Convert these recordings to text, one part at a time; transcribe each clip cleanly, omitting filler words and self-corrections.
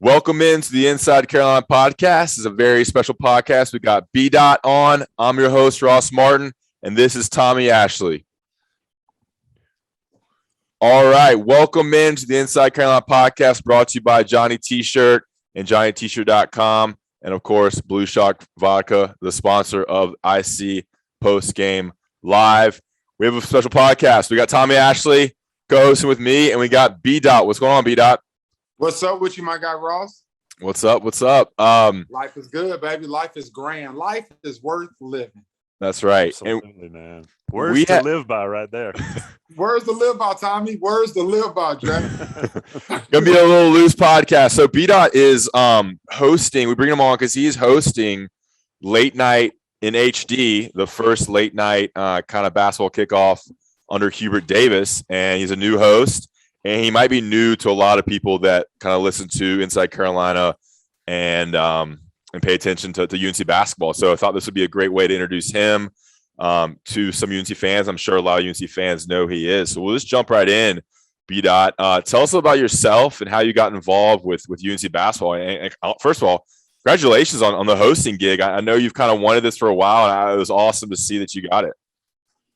Welcome into the Inside Carolina podcast. It's a very special podcast. We got B Daht on. I'm your host, Ross Martin, and this is Tommy Ashley. All right, welcome into the Inside Carolina podcast brought to you by Johnny T-Shirt and JohnnyT-Shirt.com, and of course, Blue Shock Vodka, the sponsor of IC Post Game Live. We have a special podcast. We got Tommy Ashley co-hosting with me, and we got B Daht. What's going on, B Daht? What's up with you, my guy Ross? What's up? Life is good, baby. Life is grand. Life is worth living. That's right. Absolutely, man. Words to live by right there. Words to live by, Tommy. Words to live by, Dre. Gonna be a little loose podcast. So B Daht is hosting. We bring him on because he is hosting Late Night in HD, the first late night kind of basketball kickoff under Hubert Davis, and he's a new host. And he might be new to a lot of people that kind of listen to Inside Carolina and pay attention to UNC basketball. So I thought this would be a great way to introduce him to some UNC fans. I'm sure a lot of UNC fans know who he is. So we'll just jump right in. B Daht, tell us about yourself and how you got involved with UNC basketball. And first of all, congratulations on the hosting gig. I know you've kind of wanted this for a while, and it was awesome to see that you got it.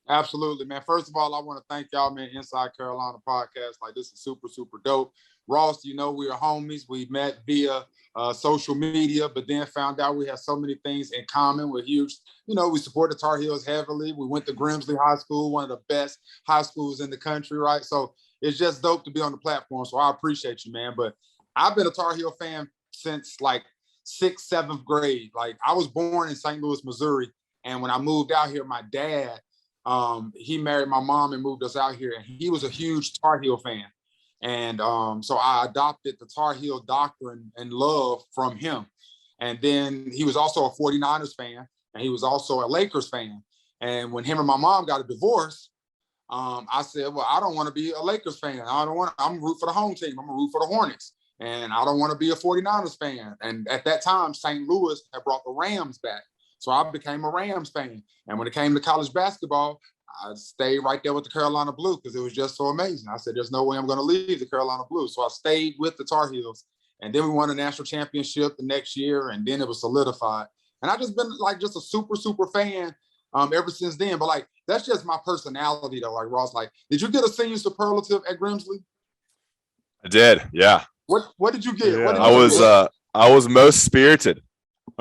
Absolutely, man. First of all, I want to thank y'all, man. Inside Carolina podcast, like this is super, super dope. Ross, you know we are homies. We met via social media, but then found out we have so many things in common. We're huge. You know, we support the Tar Heels heavily. We went to Grimsley High School, one of the best high schools in the country, right? So it's just dope to be on the platform. So I appreciate you, man. But I've been a Tar Heel fan since like 6th, 7th grade. Like I was born in St. Louis, Missouri. And when I moved out here, my dad, he married my mom and moved us out here, and he was a huge Tar Heel fan. And so I adopted the Tar Heel doctrine and love from him. And then he was also a 49ers fan, and he was also a Lakers fan. And when him and my mom got a divorce, I said, well, I don't want to be a Lakers fan. I'm root for the home team. I'm a root for the Hornets. And I don't want to be a 49ers fan. And at that time, St. Louis had brought the Rams back. So I became a Rams fan. And when it came to college basketball, I stayed right there with the Carolina Blue because it was just so amazing. I said, there's no way I'm going to leave the Carolina Blue. So I stayed with the Tar Heels. And then we won a national championship the next year, and then it was solidified. And I've just been like just a super, super fan ever since then. But like, that's just my personality though. Like Ross, like, did you get a senior superlative at Grimsley? I did, yeah. What did you get? Yeah. I was most spirited.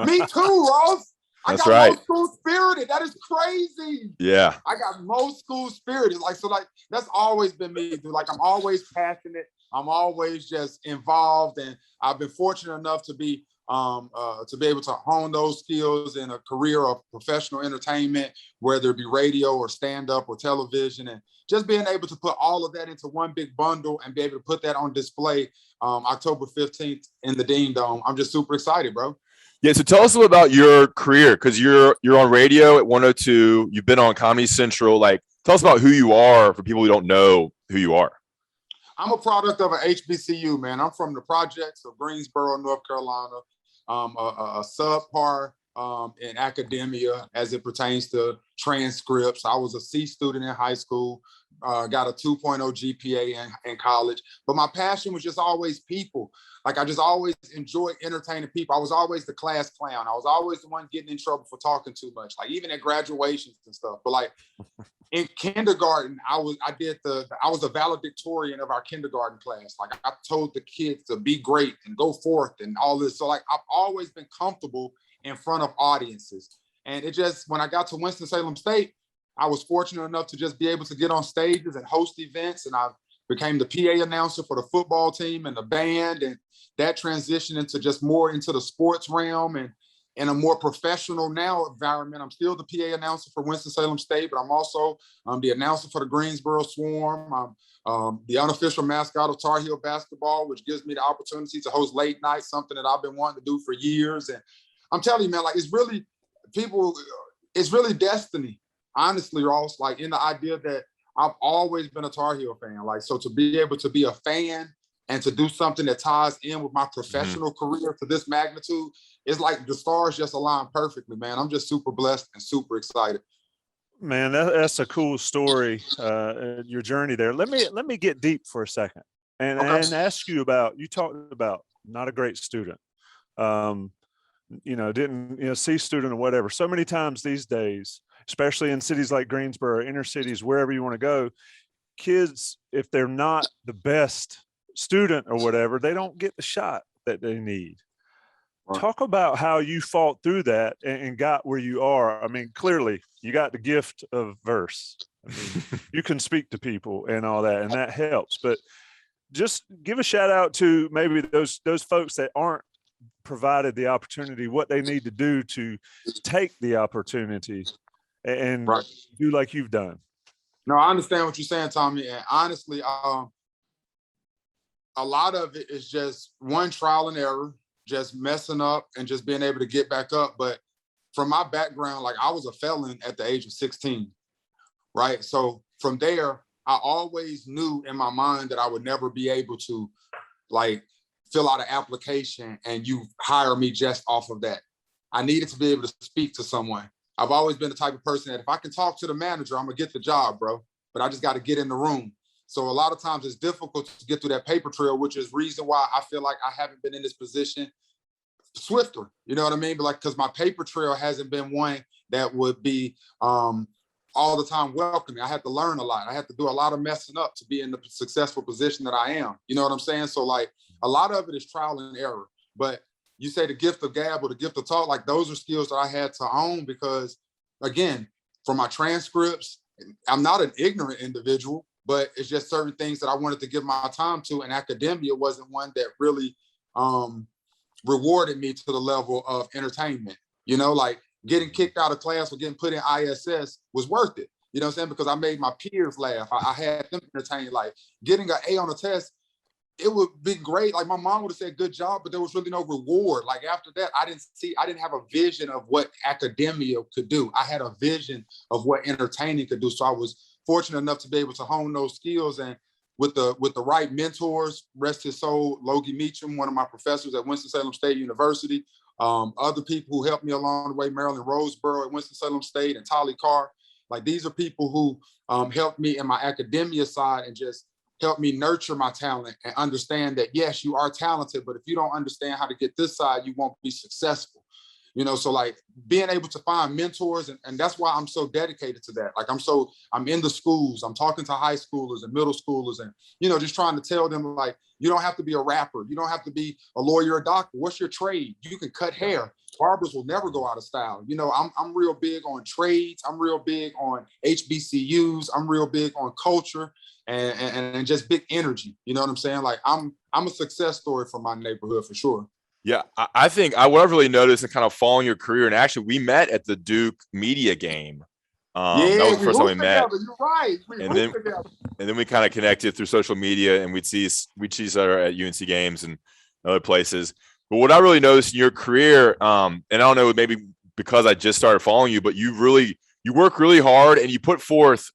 Me too, Ross. That's right. Most school spirited. That is crazy. Yeah. I got most school spirited. Like, so like, that's always been me, dude. Like, I'm always passionate. I'm always just involved. And I've been fortunate enough to be able to hone those skills in a career of professional entertainment, whether it be radio or stand-up or television, and just being able to put all of that into one big bundle and be able to put that on display October 15th in the Dean Dome. I'm just super excited, bro. Yeah, so tell us a little about your career, because you're on radio at 102. You've been on Comedy Central. Like, tell us about who you are for people who don't know who you are. I'm a product of an HBCU, man. I'm from the projects of Greensboro, North Carolina, a subpar in academia as it pertains to transcripts. I was a C student in high school, got a 2.0 GPA in college. But my passion was just always people. Like, I just always enjoyed entertaining people. I was always the class clown. I was always the one getting in trouble for talking too much, like even at graduations and stuff. But like in kindergarten, I was a valedictorian of our kindergarten class. Like, I told the kids to be great and go forth and all this. So like, I've always been comfortable in front of audiences. And it just, when I got to Winston-Salem State, I was fortunate enough to just be able to get on stages and host events. And I became the PA announcer for the football team and the band. And that transitioned into just more into the sports realm and in a more professional now environment. I'm still the PA announcer for Winston-Salem State, but I'm also the announcer for the Greensboro Swarm. I'm the unofficial mascot of Tar Heel basketball, which gives me the opportunity to host late night, something that I've been wanting to do for years. And I'm telling you, man, like, it's really destiny, honestly, Ross, like in the idea that I've always been a Tar Heel fan. Like, so to be able to be a fan and to do something that ties in with my professional career to this magnitude, it's like the stars just align perfectly, man. I'm just super blessed and super excited. Man, that's a cool story, your journey there. Let me get deep for a second. and ask you about, you talked about not a great student. Didn't C student or whatever. So many times these days, especially in cities like Greensboro, inner cities, wherever you want to go, kids, if they're not the best student or whatever, they don't get the shot that they need. Right. Talk about how you fought through that and got where you are. I mean, clearly you got the gift of verse. I mean, you can speak to people and all that, and that helps. But just give a shout out to maybe those folks that aren't provided the opportunity, what they need to do to take the opportunity and do like you've done. No, I understand what you're saying, Tommy. And honestly, a lot of it is just one, trial and error, just messing up and just being able to get back up. But from my background, like, I was a felon at the age of 16, right? So from there, I always knew in my mind that I would never be able to, like, fill out an application and you hire me just off of that. I needed to be able to speak to someone. I've always been the type of person that if I can talk to the manager, I'm gonna get the job, bro. But I just got to get in the room. So a lot of times it's difficult to get through that paper trail, which is reason why I feel like I haven't been in this position swifter. You know what I mean? But because my paper trail hasn't been one that would be all the time welcoming. I had to learn a lot. I had to do a lot of messing up to be in the successful position that I am. You know what I'm saying? So like, a lot of it is trial and error. But you say the gift of gab or the gift of talk, like, those are skills that I had to own because, again, from my transcripts, I'm not an ignorant individual, but it's just certain things that I wanted to give my time to, and academia wasn't one that really rewarded me to the level of entertainment. Like, getting kicked out of class or getting put in ISS was worth it. You know what I'm saying? Because I made my peers laugh. I had them entertained. Like, getting an A on a test, it would be great. Like, my mom would have said, good job, but there was really no reward. Like, after that, I didn't have a vision of what academia could do. I had a vision of what entertaining could do. So I was fortunate enough to be able to hone those skills. And with the right mentors, rest his soul, Logie Meacham, one of my professors at Winston-Salem State University, other people who helped me along the way, Marilyn Roseborough at Winston-Salem State, and Tolly Carr. Like, these are people who helped me in my academia side and just help me nurture my talent and understand that, yes, you are talented, but if you don't understand how to get this side, you won't be successful. So like, being able to find mentors, and that's why I'm so dedicated to that. Like, I'm in the schools, I'm talking to high schoolers and middle schoolers, and, just trying to tell them, like, you don't have to be a rapper. You don't have to be a lawyer or a doctor. What's your trade? You can cut hair. Barbers will never go out of style. I'm real big on trades. I'm real big on HBCUs. I'm real big on culture and just big energy. You know what I'm saying? Like, I'm a success story for my neighborhood for sure. Yeah, I think what I've really noticed and kind of following your career, and actually we met at the Duke media game. That was the first time we met. You're right. And then we kind of connected through social media, and we'd see each other at UNC games and other places. But what I really noticed in your career, and I don't know, maybe because I just started following you, but you work really hard and you put forth.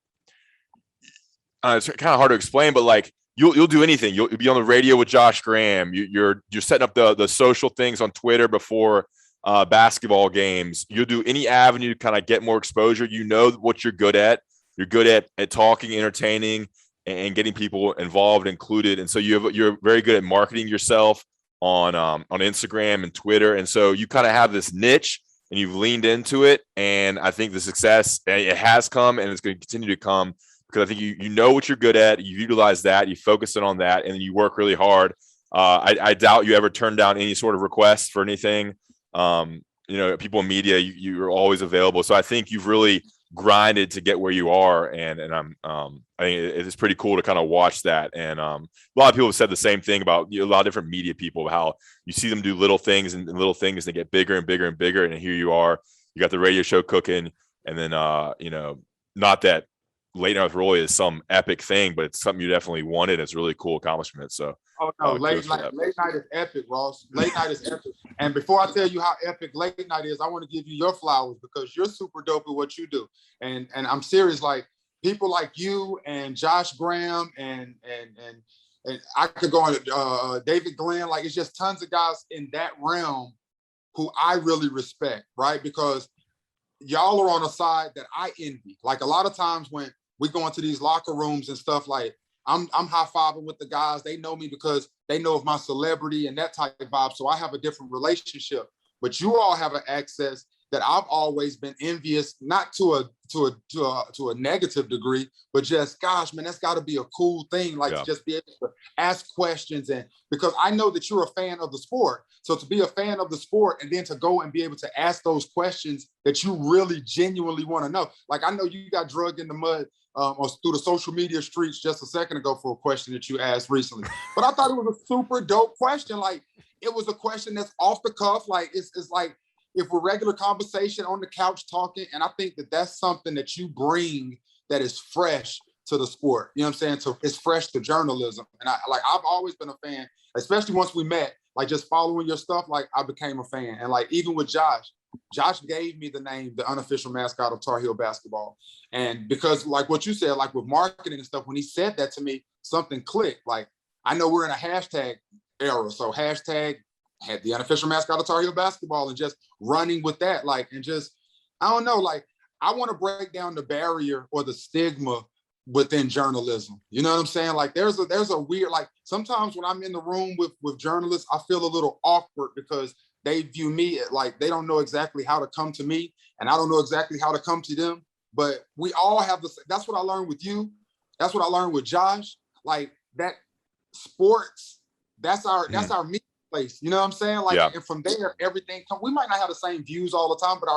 It's kind of hard to explain, but like, You'll do anything. You'll be on the radio with Josh Graham. You're setting up the social things on Twitter before basketball games. You'll do any avenue to kind of get more exposure. You know what you're good at. You're good at talking, entertaining, and getting people involved, included. And so you're very good at marketing yourself on Instagram and Twitter. And so you kind of have this niche, and you've leaned into it. And I think the success, it has come, and it's going to continue to come. Because I think you know what you're good at, you utilize that, you focus in on that, and then you work really hard. I doubt you ever turn down any sort of requests for anything. People in media, you're always available. So I think you've really grinded to get where you are, and I think it's pretty cool to kind of watch that. And a lot of people have said the same thing about a lot of different media people, how you see them do little things and little things, they get bigger and bigger and bigger, and here you are, you got the radio show cooking, and then not that Late Night with Roy is some epic thing, but it's something you definitely wanted. It's a really cool accomplishment. So, late night is epic, Ross. Late night is epic. And before I tell you how epic late night is, I want to give you your flowers because you're super dope at what you do. And I'm serious. Like, people like you and Josh Graham and I could go on David Glenn. Like, it's just tons of guys in that realm who I really respect, right? Because y'all are on a side that I envy. Like, a lot of times when we go into these locker rooms and stuff, like, I'm high-fiving with the guys. They know me because they know of my celebrity and that type of vibe. So I have a different relationship. But you all have an access that I've always been envious, not to a negative degree, but just, gosh, man, that's got to be a cool thing, like to just be able to ask questions. And because I know that you're a fan of the sport, so to be a fan of the sport and then to go and be able to ask those questions that you really genuinely want to know. Like, I know you got drugged in the mud or through the social media streets just a second ago for a question that you asked recently, but I thought it was a super dope question. Like, it was a question that's off the cuff. Like, it's like, if we're regular conversation on the couch talking, and I think that that's something that you bring that is fresh to the sport. You know what I'm saying? So it's fresh to journalism. And I've always been a fan, especially once we met, like just following your stuff, like I became a fan. And like, even with Josh gave me the name, the unofficial mascot of Tar Heel basketball. And because like what you said, like with marketing and stuff, when he said that to me, something clicked. Like, I know we're in a hashtag era. So hashtag had the unofficial mascot of Tar Heel basketball and just running with that. Like, and just, I don't know, like, I want to break down the barrier or the stigma within journalism. You know what I'm saying? Like, there's a weird, like, sometimes when I'm in the room with journalists, I feel a little awkward because they view me like they don't know exactly how to come to me and I don't know exactly how to come to them. But we all have that's what I learned with you. That's what I learned with Josh. Like, that sports, that's our meeting place. You know what I'm saying? Like, and from there, everything we might not have the same views all the time, but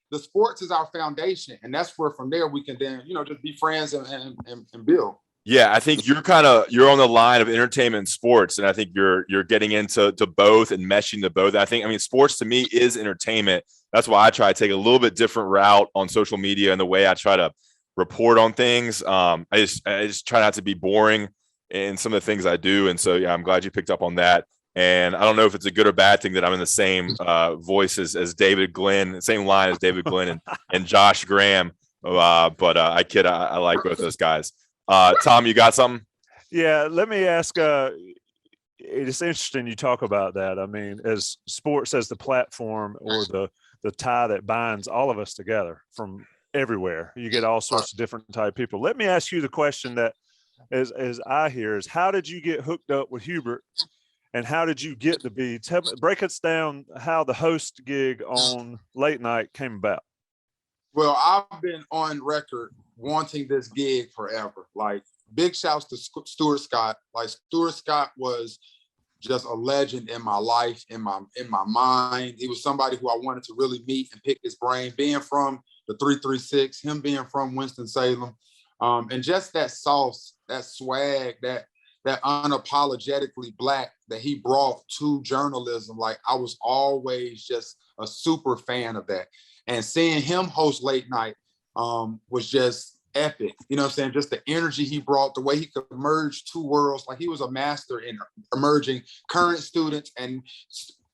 the sports is our foundation. And that's where from there we can then, just be friends and build. Yeah, I think you're on the line of entertainment and sports, and I think you're getting into both and meshing the both. I mean, sports to me is entertainment. That's why I try to take a little bit different route on social media and the way I try to report on things. I just try not to be boring in some of the things I do, and so yeah, I'm glad you picked up on that. And I don't know if it's a good or bad thing that I'm in the same voice as David Glenn, the same line as David Glenn and Josh Graham. But I kid, I like both those guys. Tom, you got something? Yeah, let me ask. It's interesting you talk about that. I mean, as sports as the platform or the tie that binds all of us together from everywhere. You get all sorts of different type of people. Let me ask you the question that, as I hear, is how did you get hooked up with Hubert? And how did you get to be? Break us down how the host gig on late night came about. Well, I've been on record wanting this gig forever. Like, big shouts to Stuart Scott. Like, Stuart Scott was just a legend in my life, in my mind. He was somebody who I wanted to really meet and pick his brain. Being from the 336, him being from Winston-Salem, and just that sauce, that swag, that unapologetically Black that he brought to journalism. Like, I was always just a super fan of that. And seeing him host late night was just epic. You know what I'm saying? Just the energy he brought, the way he could merge two worlds. Like, he was a master in emerging current students and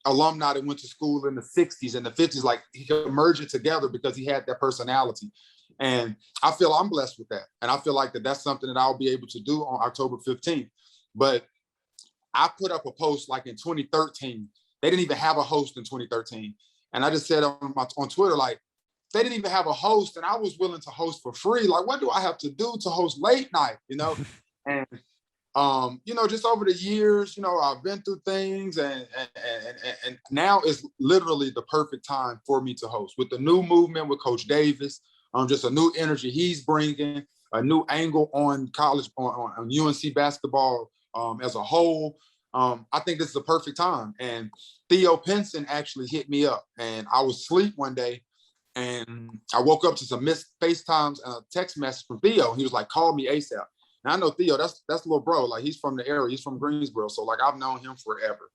alumni that went to school in the 60s and the 50s. Like, he could merge it together because he had that personality. And I feel I'm blessed with that. And I feel like that's something that I'll be able to do on October 15th. But I put up a post like in 2013. They didn't even have a host in 2013. And I just said on Twitter, like, they didn't even have a host and I was willing to host for free. Like, what do I have to do to host late night, And, just over the years, I've been through things and now is literally the perfect time for me to host with the new movement with Coach Davis, just a new energy he's bringing, a new angle on college, on UNC basketball as a whole. I think this is the perfect time. And Theo Pinson actually hit me up and I was asleep one day and I woke up to some missed FaceTimes and a text message from Theo. He was like, call me ASAP. And I know Theo, that's little bro. Like, he's from the area. He's from Greensboro. So like, I've known him forever.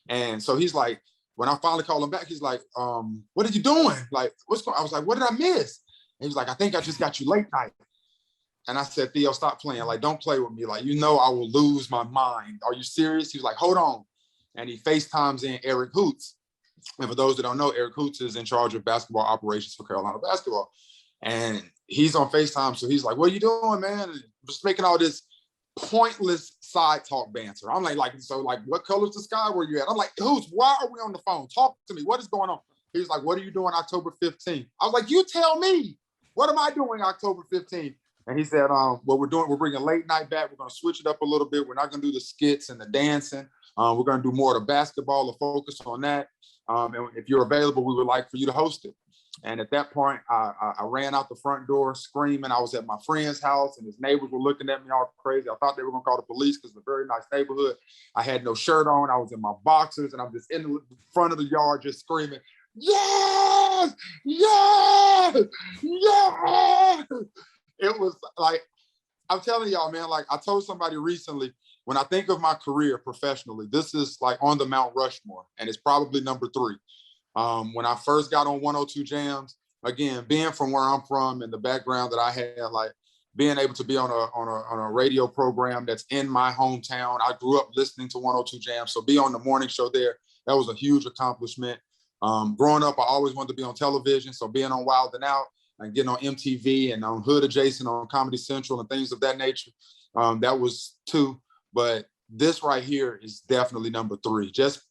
And so he's like, when I finally called him back, he's like, what are you doing? Like, what's going on? I was like, what did I miss? And he was like, I think I just got you late night. And I said, Theo, stop playing. Like, don't play with me. Like, I will lose my mind. Are you serious? He was like, hold on. And he FaceTimes in Eric Hoots. And for those that don't know, Eric Hoots is in charge of basketball operations for Carolina basketball. And he's on FaceTime. So he's like, what are you doing, man? And just making all this pointless side talk banter. I'm like, so what color's the sky where you at? I'm like, Hoots, why are we on the phone? Talk to me. What is going on? He's like, what are you doing October 15th? I was like, you tell me. What am I doing October 15th? And he said, we're bringing late night back. We're going to switch it up a little bit. We're not going to do the skits and the dancing. We're going to do more of the basketball or focus on that. And if you're available, we would like for you to host it. And at that point, I ran out the front door screaming. I was at my friend's house and his neighbors were looking at me all crazy. I thought they were going to call the police because it's a very nice neighborhood. I had no shirt on. I was in my boxers and I'm just in the front of the yard just screaming, yes, yes, yes. It was like, I'm telling y'all, man, like I told somebody recently, when I think of my career professionally, this is like on the Mount Rushmore and it's probably number 3. When I first got on 102 Jams, again, being from where I'm from and the background that I had, like being able to be on a radio program that's in my hometown. I grew up listening to 102 Jams, so be on the morning show there, that was a huge accomplishment. Growing up, I always wanted to be on television, so being on Wild 'N Out and getting on MTV and on Hood Adjacent on Comedy Central and things of that nature, that was 2. But this right here is definitely number 3. Just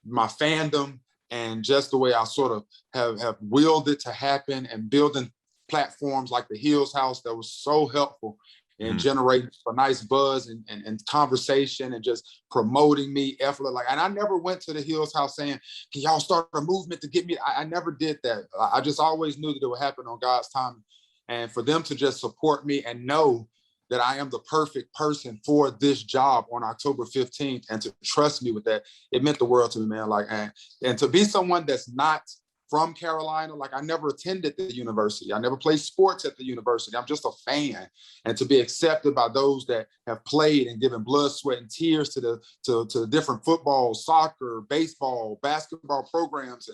my fandom, and just the way I sort of have willed it to happen and building platforms like the Hills House that was so helpful in generating a nice buzz and conversation and just promoting me effort. Like, and I never went to the Hills House saying, can y'all start a movement to get me? I never did that. I just always knew that it would happen on God's time. And for them to just support me and know that I am the perfect person for this job on October 15th and to trust me with that, it meant the world to me, man. Like, and to be someone that's not from Carolina, like I never attended the university. I never played sports at the university. I'm just a fan. And to be accepted by those that have played and given blood, sweat, and tears to the different football, soccer, baseball, basketball programs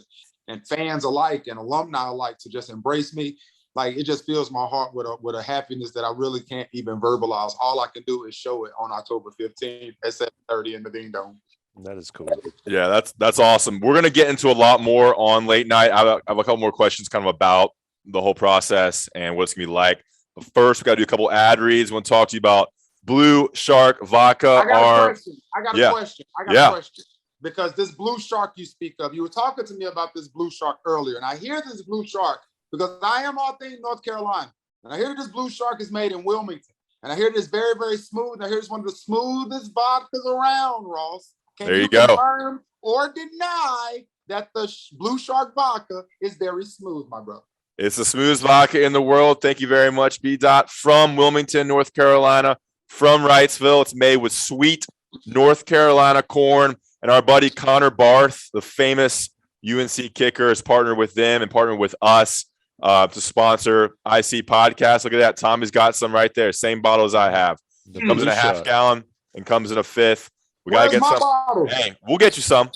and fans alike and alumni alike to just embrace me. Like, it just fills my heart with a happiness that I really can't even verbalize. All I can do is show it on October 15th at 7:30 in the Ding Dome. That is cool. Yeah, that's awesome. We're going to get into a lot more on late night. I have a couple more questions kind of about the whole process and what it's going to be like. But first, we got to do a couple ad reads. I want to talk to you about Blue Shark Vodka. I got a question. Because this Blue Shark you speak of, you were talking to me about this Blue Shark earlier, and I hear this Blue Shark because I am all things North Carolina. And I hear this Blue Shark is made in Wilmington. And I hear this very, very smooth. And I hear it's one of the smoothest vodkas around, Ross. There you go. Confirm or deny that the Blue Shark vodka is very smooth, my brother? It's the smoothest vodka in the world. Thank you very much, B Daht. From Wilmington, North Carolina, from Wrightsville. It's made with sweet North Carolina corn. And our buddy Connor Barth, the famous UNC kicker, is partnered with them and partnered with us to sponsor IC Podcast. Look at that. Tommy's got some right there. Same bottle as I have. It comes in a half gallon and comes in a fifth. We got to get some. Bottle? Hey, we'll get you some.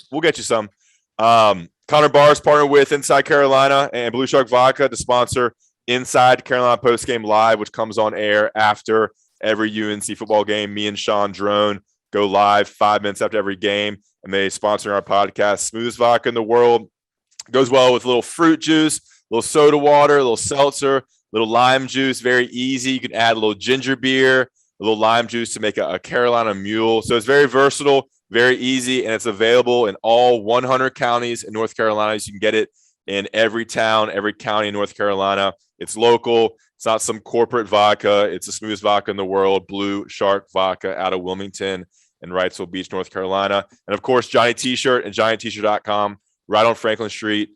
Connor Barr's partnered with Inside Carolina and Blue Shark Vodka to sponsor Inside Carolina Postgame Live, which comes on air after every UNC football game. Me and Sean Drone go live 5 minutes after every game, and they sponsor our podcast. Smoothest vodka in the world. Goes well with a little fruit juice, a little soda water, a little seltzer, a little lime juice. Very easy. You can add a little ginger beer, a little lime juice to make a Carolina Mule. So it's very versatile, very easy, and it's available in all 100 counties in North Carolina. So you can get it in every town, every county in North Carolina. It's local. It's not some corporate vodka. It's the smoothest vodka in the world, Blue Shark Vodka out of Wilmington and Wrightsville Beach, North Carolina. And, of course, Johnny T-Shirt and JohnnyT-shirt.com, right on Franklin Street.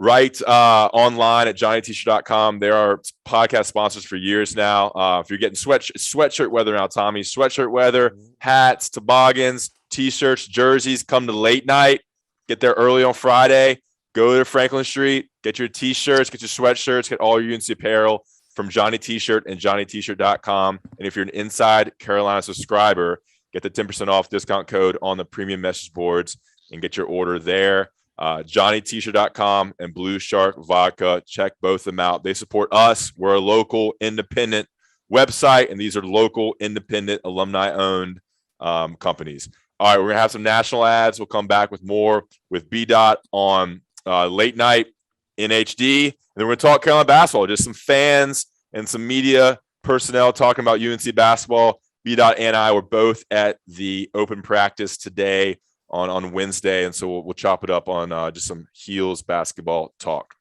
Right online at JohnnyT-shirt.com. There are podcast sponsors for years now. If you're getting sweatshirt weather now, Tommy, sweatshirt weather, hats, toboggans, T-shirts, jerseys, come to late night. Get there early on Friday. Go to Franklin Street. Get your T-shirts, get your sweatshirts, get all your UNC apparel from Johnny T-Shirt and JohnnyT-shirt.com. And if you're an Inside Carolina subscriber, get the 10% off discount code on the premium message boards and get your order there. JohnnyT-shirt.com and Blue Shark Vodka. Check both of them out. They support us. We're a local independent website, and these are local independent alumni-owned companies. All right, we're going to have some national ads. We'll come back with more with B Daht on late night in HD. And then we're going to talk Carolina basketball, just some fans and some media personnel talking about UNC basketball. B Daht and I were both at the open practice today on Wednesday, and so we'll chop it up on just some Heels basketball talk.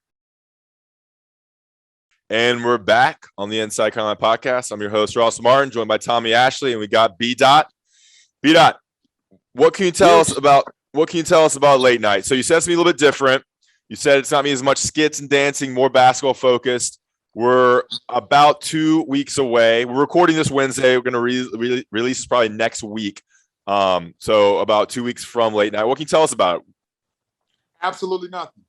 And we're back on the Inside Carolina podcast. I'm your host, Ross Martin, joined by Tommy Ashley, and we got B Daht. B Daht, what can you tell us about late night? So you said something a little bit different. You said it's not me as much skits and dancing, more basketball focused. We're about 2 weeks away. We're recording this Wednesday. We're going to release this probably next week. So about 2 weeks from late night. What can you tell us about it? Absolutely nothing.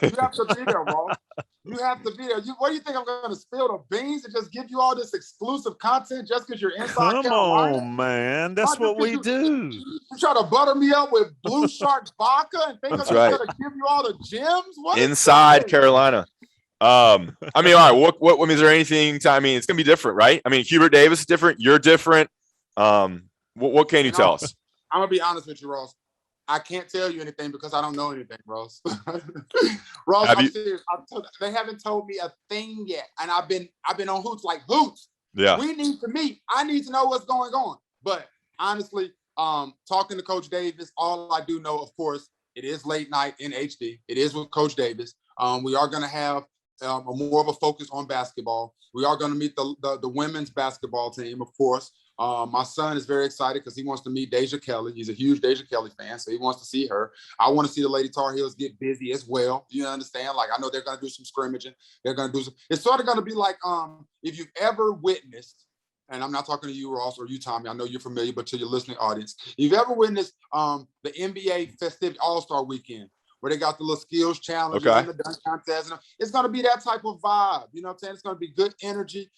You have to be there, Ross. You have to be there. What do you think I'm going to spill the beans and just give you all this exclusive content just because you're inside Come Carolina? on, man. That's what we do. You try to butter me up with Blue Shark vodka and think I'm going to give you all the gems? What inside Carolina. I mean, all right. What is there anything? It's going to be different, right? I mean, Hubert Davis is different. You're different. What can you tell us? I'm going to be honest with you, Ross. I can't tell you anything because I don't know anything, Ross. Ross, I'm serious. They haven't told me a thing yet, and I've been on hoots. Yeah, we need to meet. I need to know what's going on. But honestly, talking to Coach Davis, all I do know, of course, it is late night in HD. It is with Coach Davis. We are going to have more of a focus on basketball. We are going to meet the women's basketball team, of course. My son is very excited because he wants to meet Deja Kelly. He's a huge Deja Kelly fan, so he wants to see her. I want to see the Lady Tar Heels get busy as well. You understand? Like, I know they're going to do some scrimmaging. They're going to do some. It's sort of going to be like if you've ever witnessed, and I'm not talking to you, Ross, or you, Tommy. I know you're familiar, but to your listening audience, if you've ever witnessed the NBA Festive All-Star Weekend, where they got the little skills challenges and the dunk contest, it's going to be that type of vibe. You know what I'm saying? It's going to be good energy.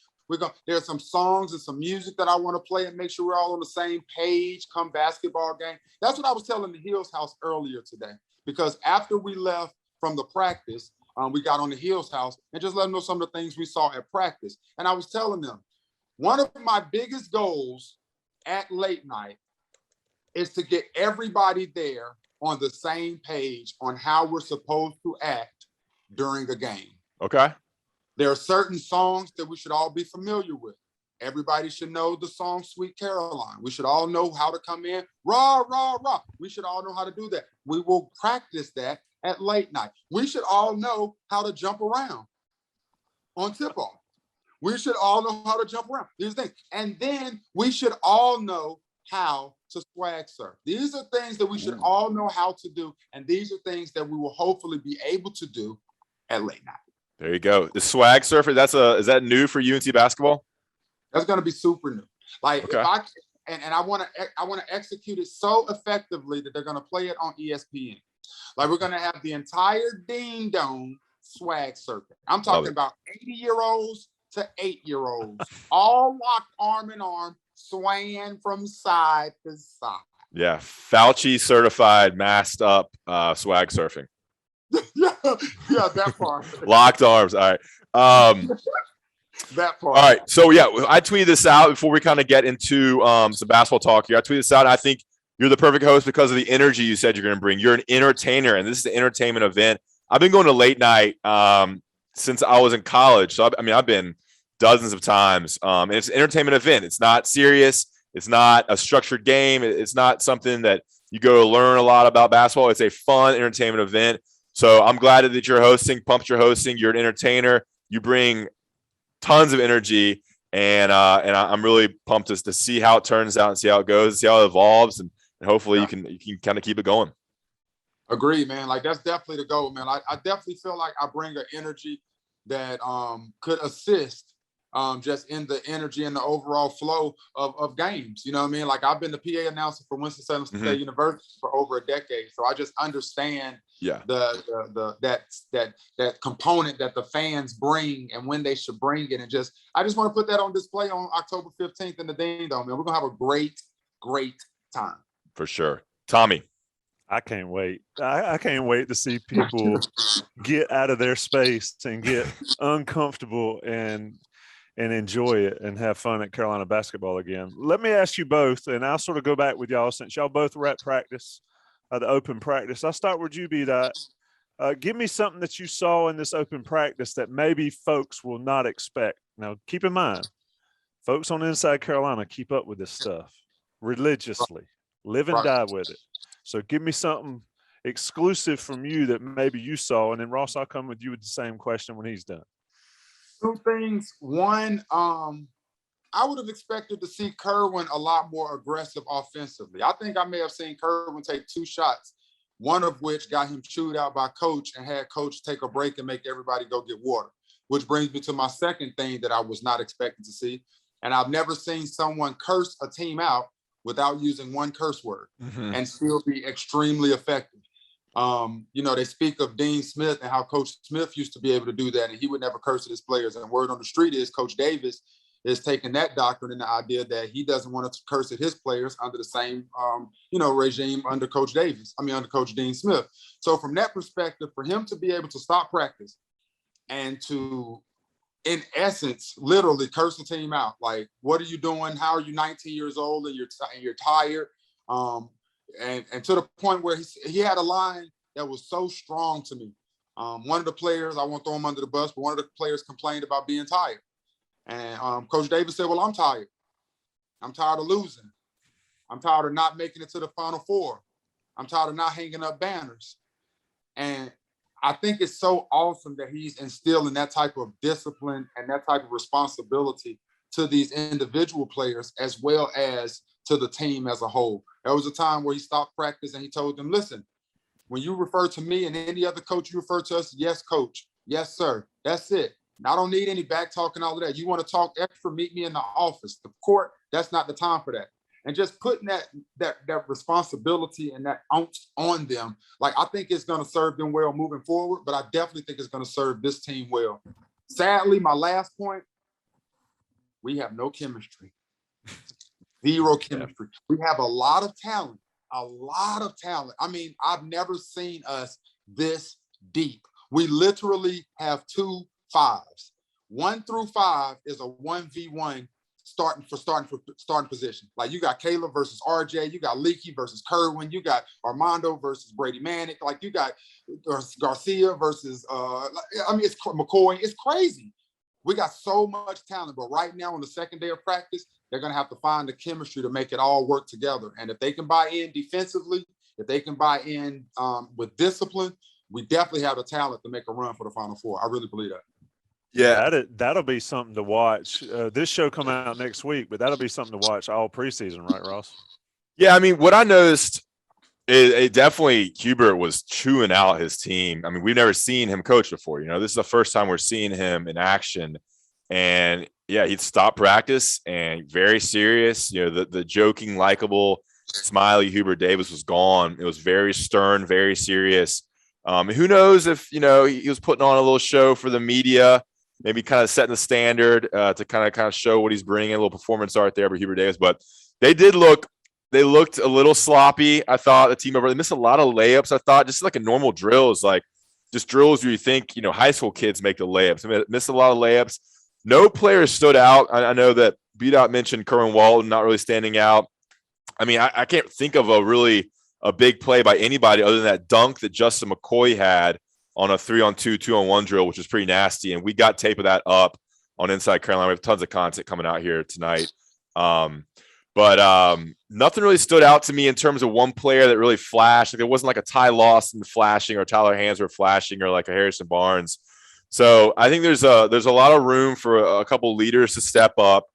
There's some songs and some music that I want to play and make sure we're all on the same page come basketball game. That's what I was telling the Hills house earlier today, because after we left from the practice, we got on the Hills house and just let them know some of the things we saw at practice. And I was telling them, one of my biggest goals at late night is to get everybody there on the same page on how we're supposed to act during a game. Okay. There are certain songs that we should all be familiar with. Everybody should know the song Sweet Caroline. We should all know how to come in, rah, rah, rah. We should all know how to do that. We will practice that at late night. We should all know how to jump around on tip-off. We should all know how to jump around. These things. And then we should all know how to swag surf. These are things that we should all know how to do. And these are things that we will hopefully be able to do at late night. There you go. The swag surfer. Is that new for UNC basketball? That's going to be super new. Like, okay. If I want to execute it so effectively that they're going to play it on ESPN. Like, we're going to have the entire Ding Dong swag surfing. I'm talking about 80-year-olds to 8-year-olds, all locked arm in arm, swaying from side to side. Yeah, Fauci certified, masked up swag surfing. yeah, that part. Locked arms. All right. That part. All right. So yeah, I tweeted this out before we kind of get into some basketball talk here. I tweeted this out. And I think you're the perfect host because of the energy you said you're going to bring. You're an entertainer, and this is an entertainment event. I've been going to late night since I was in college. So I've been dozens of times. And it's an entertainment event. It's not serious. It's not a structured game. It's not something that you go to learn a lot about basketball. It's a fun entertainment event. So I'm glad that you're hosting, pumped you're hosting. You're an entertainer. You bring tons of energy, and I'm really pumped to see how it turns out and see how it goes, see how it evolves, and hopefully you can kind of keep it going. Agreed, man. Like, that's definitely the goal, man. I definitely feel like I bring an energy that could assist just in the energy and the overall flow of games. You know what I mean? Like, I've been the PA announcer for Winston-Salem State University for over a decade, so I just understand that component that the fans bring and when they should bring it, and I just want to put that on display on October 15th in the Ding Dong, man. We're gonna have a great time for sure. Tommy, I can't wait. I can't wait to see people get out of their space and get uncomfortable and enjoy it and have fun at Carolina basketball again. Let me ask you both, and I'll sort of go back with y'all since y'all both were at practice, the open practice. I'll start with you, B Daht. Give me something that you saw in this open practice that maybe folks will not expect. Now, keep in mind, folks on Inside Carolina keep up with this stuff religiously, live and die with it. So give me something exclusive from you that maybe you saw, and then Ross, I'll come with you with the same question when he's done. Two things. One, I would have expected to see Kerwin a lot more aggressive offensively. I think I may have seen Kerwin take 2 shots, one of which got him chewed out by coach and had coach take a break and make everybody go get water, which brings me to my second thing that I was not expecting to see. And I've never seen someone curse a team out without using one curse word and still be extremely effective. They speak of Dean Smith and how Coach Smith used to be able to do that, and he would never curse at his players. And word on the street is Coach Davis is taking that doctrine and the idea that he doesn't want to curse at his players under the same, regime under Coach Dean Smith. So from that perspective, for him to be able to stop practice and to, in essence, literally curse the team out, like, what are you doing? How are you 19 years old and you're tired? And to the point where he had a line that was so strong to me. One of the players, I won't throw him under the bus, but one of the players complained about being tired. And Coach Davis said, well, I'm tired. I'm tired of losing. I'm tired of not making it to the Final Four. I'm tired of not hanging up banners. And I think it's so awesome that he's instilling that type of discipline and that type of responsibility to these individual players as well as to the team as a whole. There was a time where he stopped practice and he told them, listen, when you refer to me and any other coach, you refer to us, yes, coach. Yes, sir. That's it. I don't need any back talk and all of that. You want to talk extra, meet me in the office. The court, that's not the time for that. And just putting that responsibility and that ounce on them, like, I think it's going to serve them well moving forward, but I definitely think it's going to serve this team well. Sadly, my last point, we have no chemistry. Zero chemistry. We have a lot of talent. I mean, I've never seen us this deep. We literally have 2 5s. 1 through 5 is a 1v1 starting position. Like, you got Caleb versus RJ, you got Leaky versus Kerwin, you got Armando versus Brady Manick, like, you got Garcia versus it's McCoy. It's crazy. We got so much talent, but right now on the second day of practice, they're going to have to find the chemistry to make it all work together. And if they can buy in defensively, if they can buy in with discipline, we definitely have the talent to make a run for the Final Four. I really believe that. Yeah, that'll be something to watch. This show come out next week, but that'll be something to watch all preseason, right, Ross? Yeah, I mean, what I noticed is definitely Hubert was chewing out his team. I mean, we've never seen him coach before. This is the first time we're seeing him in action. And yeah, he'd stop practice and very serious. The joking, likable, smiley Hubert Davis was gone. It was very stern, very serious. Who knows if, he was putting on a little show for the media, maybe kind of setting the standard to kind of show what he's bringing, a little performance art there for Hubert Davis. But they looked a little sloppy. I thought the team over, they missed a lot of layups. I thought just like a normal drills, like just drills where you think, high school kids make the layups. I mean, missed a lot of layups. No players stood out. I know that B Daht mentioned Kerwin Walton not really standing out. I mean, I can't think of a big play by anybody other than that dunk that Justin McCoy had on a 3-on-2, 2-on-1 drill, which was pretty nasty. And we got tape of that up on Inside Carolina. We have tons of content coming out here tonight. But nothing really stood out to me in terms of one player that really flashed. Like, it wasn't like a Ty Lawson flashing or Tyler Hansworth flashing or like a Harrison Barnes. So I think there's a lot of room for a couple leaders to step up.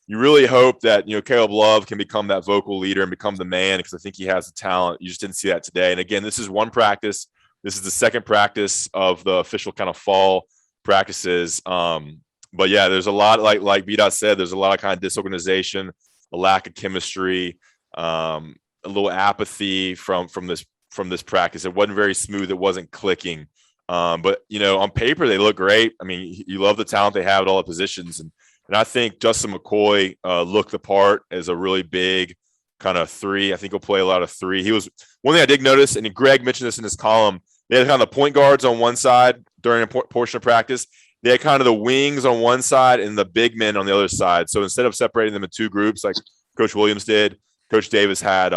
You really hope that, Caleb Love can become that vocal leader and become the man, because I think he has the talent. You just didn't see that today. And again, this is one practice. This is the second practice of the official kind of fall practices. But yeah, there's a lot, like B Daht said, there's a lot of kind of disorganization, a lack of chemistry, a little apathy from this practice. It wasn't very smooth. It wasn't clicking. But on paper they look great. I mean, you love the talent they have at all the positions, and I think Justin McCoy looked the part as a really big kind of 3. I think he'll play a lot of 3. He was one thing I did notice, and Greg mentioned this in his column. They had kind of the point guards on one side during a portion of practice. They had kind of the wings on one side and the big men on the other side. So instead of separating them in 2 groups like Coach Williams did, Coach Davis had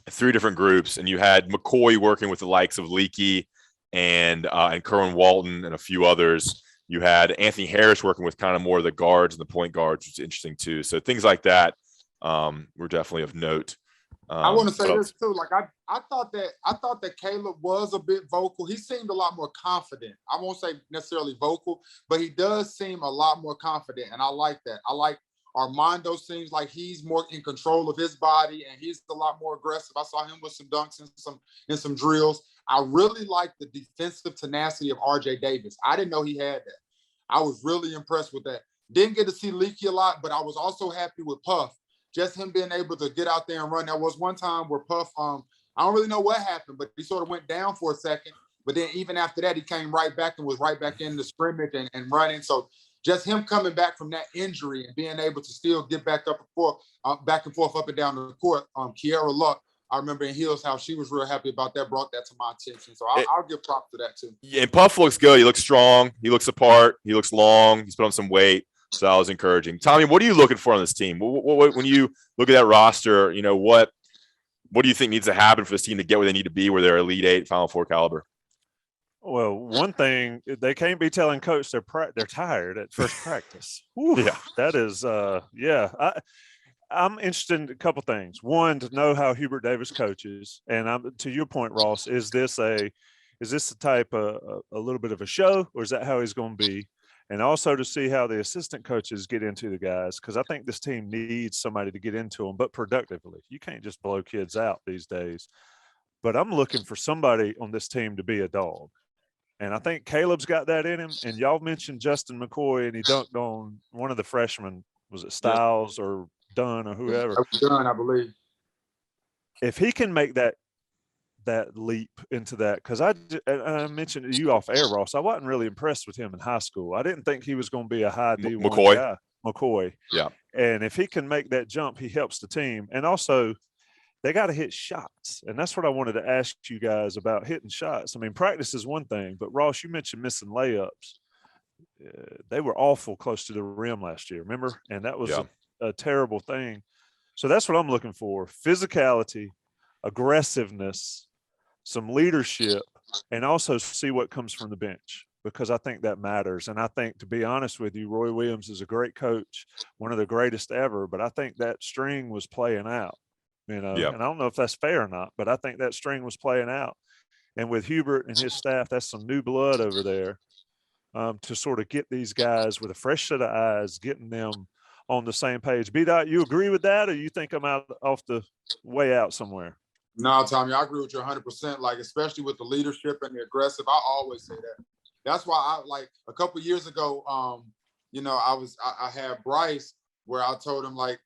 3 different groups, and you had McCoy working with the likes of Leaky and Kerwin Walton and a few others. You had Anthony Harris working with kind of more of the guards and the point guards, which is interesting too. So things like that were definitely of note I want to say what this else? too. Like I thought that Caleb was a bit vocal. He seemed a lot more confident. I won't say necessarily vocal, but he does seem a lot more confident, and I like that. I like Armando seems like he's more in control of his body, and he's a lot more aggressive. I saw him with some dunks and some drills. I really like the defensive tenacity of RJ Davis. I didn't know he had that. I was really impressed with that. Didn't get to see Leaky a lot, but I was also happy with Puff. Just him being able to get out there and run. There was one time where Puff, I don't really know what happened, but he sort of went down for a second. But then even after that, he came right back and was right back in the scrimmage and running. So just him coming back from that injury and being able to still get back up and forth, up and down the court. Kiera Luck, I remember in Hill's house, she was real happy about that, brought that to my attention. So I'll give props to that too. Yeah, and Puff looks good. He looks strong. He looks apart. He looks long. He's put on some weight. So that was encouraging. Tommy, what are you looking for on this team? When you look at that roster, what do you think needs to happen for this team to get where they need to be, where they're Elite Eight, Final Four caliber? Well, one thing, they can't be telling coach they're tired at first practice. Whew, Yeah. That is, I'm interested in a couple things. One, to know how Hubert Davis coaches. And to your point, Ross, is this the type of a little bit of a show, or is that how he's going to be? And also to see how the assistant coaches get into the guys, because I think this team needs somebody to get into them, but productively. You can't just blow kids out these days. But I'm looking for somebody on this team to be a dog. And I think Caleb's got that in him. And y'all mentioned Justin McCoy, and he dunked on one of the freshmen. Was it Styles or Dunn or whoever? Dunn, I believe. If he can make that leap into that, because I mentioned to you off air, Ross, I wasn't really impressed with him in high school. I didn't think he was going to be a high D1 guy. McCoy. Yeah. And if he can make that jump, he helps the team. And also, they got to hit shots. And that's what I wanted to ask you guys about, hitting shots. I mean, practice is one thing, but Ross, you mentioned missing layups. They were awful close to the rim last year, remember? And that was a terrible thing. So that's what I'm looking for: physicality, aggressiveness, some leadership, and also see what comes from the bench, because I think that matters. And I think, to be honest with you, Roy Williams is a great coach, one of the greatest ever, but I think that string was playing out, and I don't know if that's fair or not, but I think that string was playing out. And with Hubert and his staff, that's some new blood over there, to sort of get these guys with a fresh set of eyes, getting them on the same page. B Daht, you agree with that, or you think I'm off the way out somewhere? No, Tommy, I agree with you 100%. Like, especially with the leadership and the aggressive, I always say that. That's why I, like, a couple of years ago, I had Bryce, where I told him, like,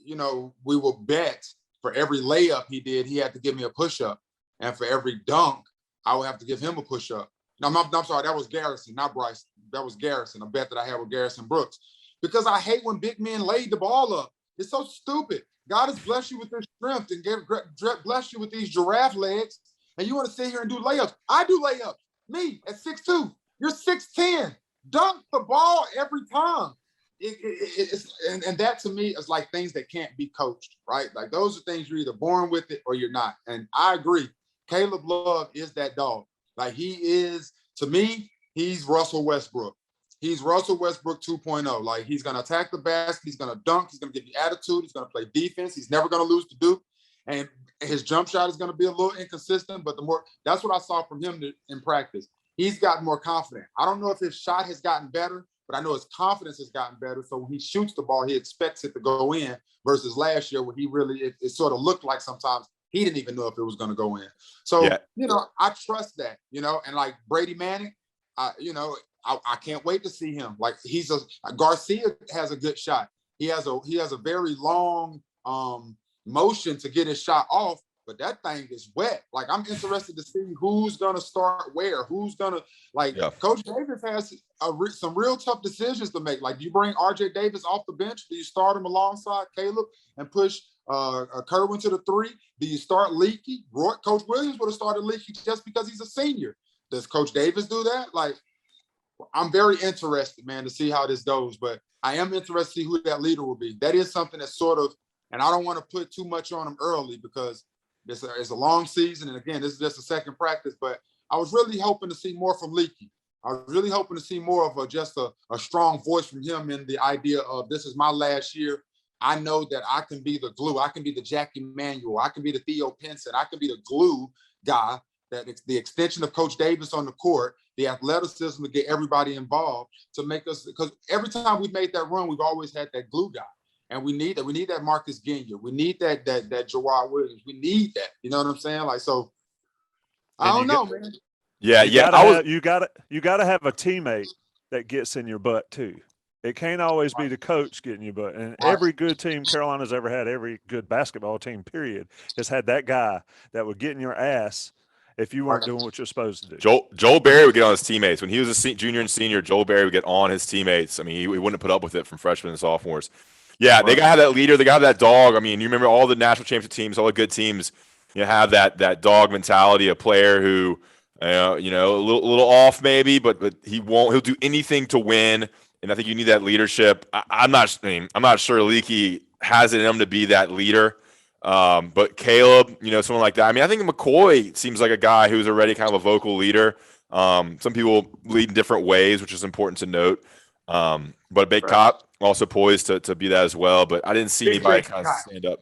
we will bet for every layup he did, he had to give me a push-up. And for every dunk, I would have to give him a push-up. No, I'm sorry, that was Garrison, not Bryce. That was Garrison, a bet that I had with Garrison Brooks. Because I hate when big men laid the ball up. It's so stupid. God has blessed you with this strength and blessed you with these giraffe legs, and you want to sit here and do layups. I do layups. Me at 6'2", you're 6'10". Dunk the ball every time. And that, to me, is like things that can't be coached, right? Like, those are things you're either born with it or you're not. And I agree. Caleb Love is that dog. Like, he is, to me, he's Russell Westbrook. He's Russell Westbrook 2.0. Like, he's going to attack the basket. He's going to dunk. He's going to give you attitude. He's going to play defense. He's never going to lose to Duke. And his jump shot is going to be a little inconsistent, but that's what I saw from him in practice. He's gotten more confident. I don't know if his shot has gotten better, but I know his confidence has gotten better. So when he shoots the ball, he expects it to go in, versus last year, where he really, it sort of looked like sometimes he didn't even know if it was going to go in. So, I trust that, and like Brady Manning, I can't wait to see him. Like, Garcia has a good shot. He has a very long motion to get his shot off, but that thing is wet. Like, I'm interested to see who's gonna start where, who's gonna Coach Davis has some real tough decisions to make. Like, do you bring RJ Davis off the bench? Do you start him alongside Caleb and push Kerwin to the 3? Do you start Leaky? Coach Williams would have started Leaky just because he's a senior. Does Coach Davis do that? Like, I'm very interested, man, to see how this goes, but I am interested to see who that leader will be. That is something that's sort of, and I don't want to put too much on him early, because it's a long season. And again, this is just a second practice, but I was really hoping to see more from Leaky. I was really hoping to see more of just a strong voice from him in the idea of, this is my last year. I know that I can be the glue. I can be the Jackie Manuel. I can be the Theo Pinson. I can be the glue guy, that it's the extension of Coach Davis on the court, the athleticism to get everybody involved to make us, because every time we've made that run, we've always had that glue guy. And we need that. We need that Marcus Genia. We need that Jawad Williams. We need that. You know what I'm saying? Like, so I don't know, man. Yeah, you gotta have a teammate that gets in your butt too. It can't always be the coach getting your butt. And every good team Carolina's ever had, every good basketball team, period, has had that guy that would get in your ass if you weren't doing what you're supposed to do. Joel Berry would get on his teammates. When he was a junior and senior, Joel Berry would get on his teammates. I mean, he wouldn't put up with it from freshmen and sophomores. Yeah, they got to have that leader. They got to have that dog. I mean, you remember all the national championship teams, all the good teams, have that dog mentality, a player who, a little off maybe, but he'll do anything to win. And I think you need that leadership. I'm not sure Leaky has it in him to be that leader. But Caleb, someone like that. I mean, I think McCoy seems like a guy who's already kind of a vocal leader. Some people lead in different ways, which is important to note. But Big Cop also poised to be that as well. But I didn't see anybody kind of stand up.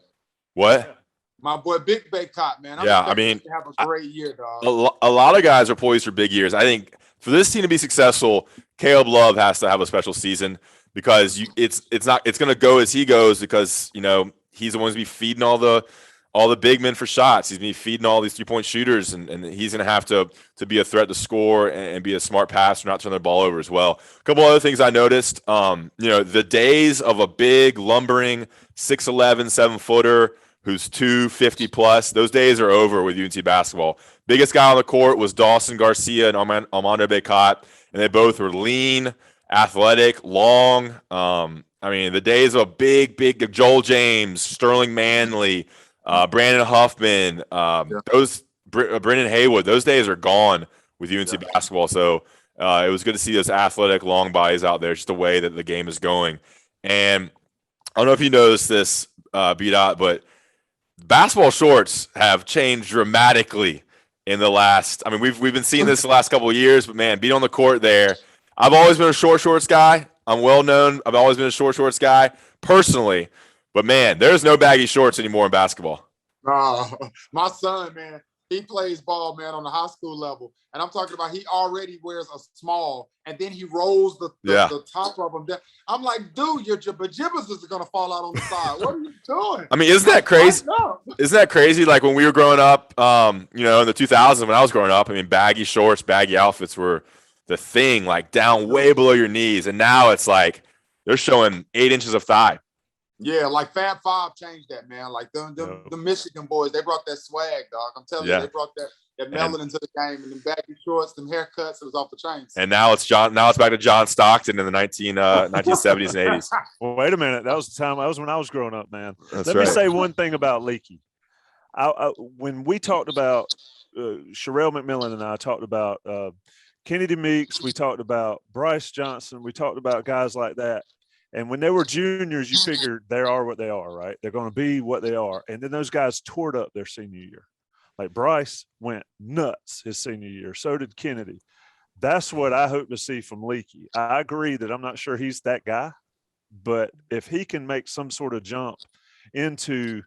What? My boy, Big Bay Cop, man. I mean, have a great year, dog. A lot of guys are poised for big years. I think for this team to be successful, Caleb Love has to have a special season because it's going to go as he goes because he's the one who's be feeding all the big men for shots. He's been feeding all these 3-point shooters, and he's going to have to be a threat to score and be a smart passer, not turn the ball over as well. A couple other things I noticed. The days of a big lumbering 6'11", 7-footer who's 250 plus, those days are over with UNC basketball. Biggest guy on the court was Dawson Garcia and Armando Bacot, and they both were lean, athletic, long. I mean, the days of big Joel James, Sterling Manley, Brandon Huffman, Brendan Haywood, those days are gone with UNC basketball. So it was good to see those athletic long bodies out there, just the way that the game is going. And I don't know if you noticed this, B Daht, but basketball shorts have changed dramatically in the last. I mean, we've been seeing this the last couple of years, but man, being on the court there, I've always been a short shorts guy. I'm well known. I've always been a short shorts guy personally, but man, there's no baggy shorts anymore in basketball. My son, man, he plays ball, man, on the high school level, and I'm talking about he already wears a small, and then he rolls the top of them down. I'm like, dude, your jibbas is gonna fall out on the side. What are you doing? I mean, isn't that crazy? Isn't that crazy? Like when we were growing up, in the 2000s when I was growing up, I mean, baggy shorts, baggy outfits were the thing, like down way below your knees, and now it's like they're showing 8 inches of thigh. Yeah, like Fab Five changed that, man. Like the Michigan boys, they brought that swag, dog. I'm telling you, they brought that melanin to the game, and them baggy shorts, them haircuts, it was off the chains. And now it's back to John Stockton in the 1970s and 80s. Well, wait a minute, that was the time. That was when I was growing up, man. Let me say one thing about Leaky. When we talked about Sherelle McMillan and I talked about Kennedy Meeks, we talked about Bryce Johnson, we talked about guys like that. And when they were juniors, you figured they are what they are, right? They're going to be what they are. And then those guys toured up their senior year. Like Bryce went nuts his senior year. So did Kennedy. That's what I hope to see from Leaky. I agree that I'm not sure he's that guy. But if he can make some sort of jump into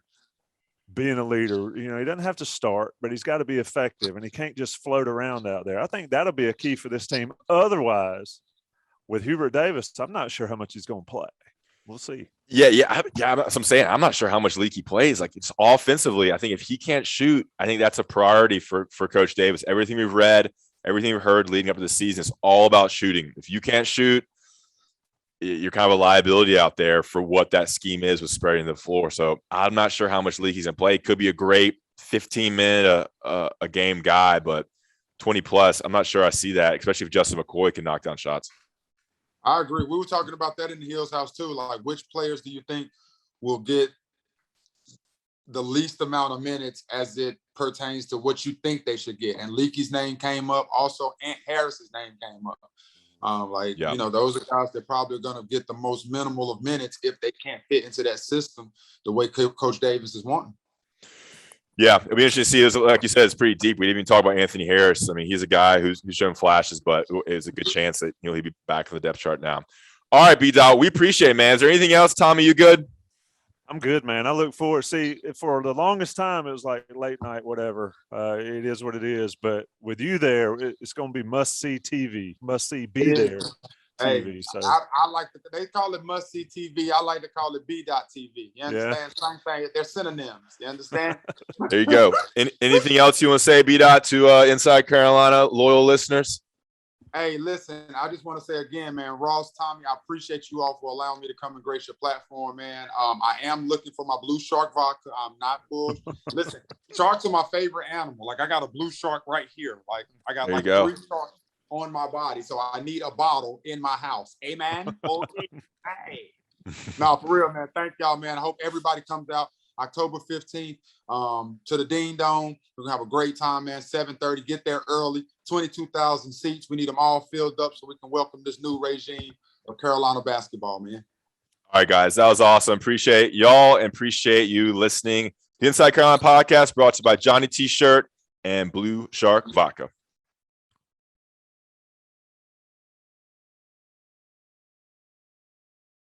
being a leader, he doesn't have to start, but he's got to be effective. And he can't just float around out there. I think that'll be a key for this team. Otherwise, with Hubert Davis, I'm not sure how much he's going to play. We'll see. Yeah. That's what I'm saying. I'm not sure how much Leaky plays. Like, it's offensively. I think if he can't shoot, I think that's a priority for Coach Davis. Everything we've read, everything we've heard leading up to the season is all about shooting. If you can't shoot, you're kind of a liability out there for what that scheme is with spreading the floor. So I'm not sure how much Leaky's going to play. Could be a great 15-minute a game guy, but 20 plus, I'm not sure I see that, especially if Justin McCoy can knock down shots. I agree. We were talking about that in the Hills house too. Like, which players do you think will get the least amount of minutes as it pertains to what you think they should get? And Leaky's name came up. Also, Ant Harris's name came up. Those are guys that probably are going to get the most minimal of minutes if they can't fit into that system the way Coach Davis is wanting. Yeah, it'll be interesting to see. Like you said, it's pretty deep. We didn't even talk about Anthony Harris. I mean, he's a guy who's shown flashes, but it's a good chance that he'll be back in the depth chart now. All right, B Daht, we appreciate it, man. Is there anything else, Tommy? You good? I'm good, man. I look forward. See, for the longest time, it was like late night, whatever. It is what it is. But with you there, it's going to be must see TV, must see be there Hey, TV. So I like they call it must see TV. I like to call it B Daht TV. You understand? Same thing. They're synonyms. You understand? There you go. Anything else you want to say, B Daht, to Inside Carolina loyal listeners? Hey, listen, I just want to say again, man, Ross, Tommy, I appreciate you all for allowing me to come and grace your platform, man. I am looking for my blue shark vodka. I'm not bull. Listen, sharks are my favorite animal. Like, I got a blue shark right here. Like, I got like 3 sharks on my body. So I need a bottle in my house. Amen. Hey. No, for real, man. Thank y'all, man. I hope everybody comes out October 15th to the Dean Dome. We're going to have a great time, man. 7:30. Get there early. 22,000 seats. We need them all filled up so we can welcome this new regime of Carolina basketball, man. All right, guys. That was awesome. Appreciate y'all and appreciate you listening. The Inside Carolina podcast brought to you by Johnny T-Shirt and Blue Shark Vodka.